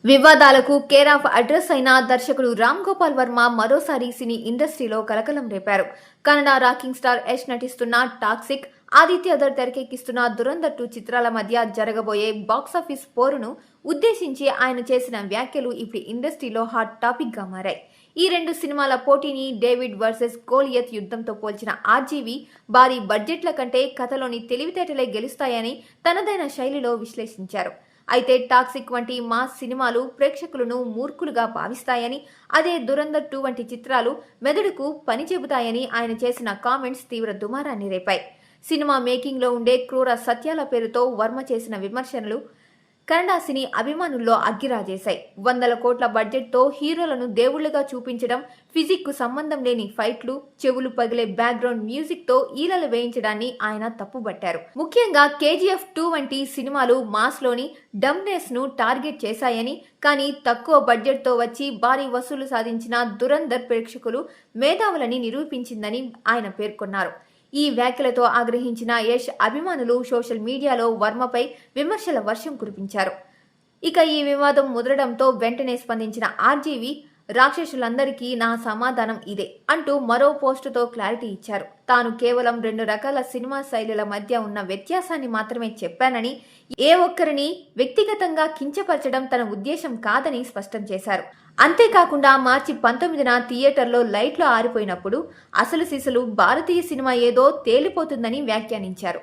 వివాదాలకు care of address అయిన దర్శకుడు రామ్ గోపాల్ వర్మ మరోసారి సినీ ఇండస్ట్రీలో కలకలం రేపారు. కన్నడ రాకింగ్ స్టార్ యష్ నటిస్తున్న టాక్సిక్, ఆదిత్య ధర్ తెరకెక్కిస్తున్న దురంధర్ 2 చిత్రాల మధ్య జరగబోయే బాక్సాఫీస్ పోరును ఉద్దేశించి ఆయన చేసిన వ్యాఖ్యలు ఇప్పుడు ఇండస్ట్రీలో హాట్ టాపిక్ గా మారాయి. ఈ రెండు సినిమాల పోటీని డేవిడ్ వర్సెస్ గోలియత్ యుద్ధంతో పోల్చిన ఆర్జీవి భారీ బడ్జెట్ల కంటే కథలోని తెలివితేటలే గెలుస్తాయని తనదైన శైలిలో విశ్లేషించారు. అయితే టాక్సిక్ వంటి మాస్ సినిమాలు ప్రేక్షకులను మూర్ఖులుగా భావిస్తాయని, అదే దురంధర్ 2 వంటి చిత్రాలు మెదడుకు పని చెబుతాయని ఆయన చేసిన కామెంట్స్ తీవ్ర దుమారాన్ని రేపాయి. సినిమా మేకింగ్ లో ఉండే క్రూర సత్యాల పేరుతో వర్మ చేసిన విమర్శనలు కన్నడ సినీ అభిమానుల్లో అగ్గిరాజేశాయి. 100 కోట్ల బడ్జెట్తో హీరోలను దేవుళ్లుగా చూపించడం, ఫిజిక్ కు సంబంధం లేని ఫైట్లు, చెవులు పగిలే బ్యాక్గ్రౌండ్ మ్యూజిక్ తో ఈలలు వేయించడాన్ని ఆయన తప్పుబట్టారు. ముఖ్యంగా కేజీఎఫ్ 2 వంటి సినిమాలు మాస్ లోని డమ్నెస్ ను టార్గెట్ చేశాయని, కానీ తక్కువ బడ్జెట్ తో వచ్చి భారీ వసూలు సాధించిన దురంధర్ ప్రేక్షకులు మేధావులని నిరూపించిందని ఆయన పేర్కొన్నారు. ఈ వ్యాఖ్యలతో ఆగ్రహించిన యష్ అభిమానులు సోషల్ మీడియాలో వర్మపై విమర్శల వర్షం కురిపించారు. ఇక ఈ వివాదం ముదరడంతో వెంటనే స్పందించిన ఆర్జీవి, రాక్షసులందరికీ నా సమాధానం ఇదే అంటూ మరో పోస్టుతో క్లారిటీ ఇచ్చారు. తాను కేవలం 2 రకాల సినిమా శైలుల మధ్య ఉన్న వ్యత్యాసాన్ని మాత్రమే చెప్పానని, ఏ ఒక్కరిని వ్యక్తిగతంగా కించపరచడం తన ఉద్దేశం కాదని స్పష్టం చేశారు. అంతేకాకుండా మార్చి 19న థియేటర్లో లైట్లు ఆరిపోయినప్పుడు అసలు సిసలు భారతీయ సినిమా ఏదో తేలిపోతుందని వ్యాఖ్యానించారు.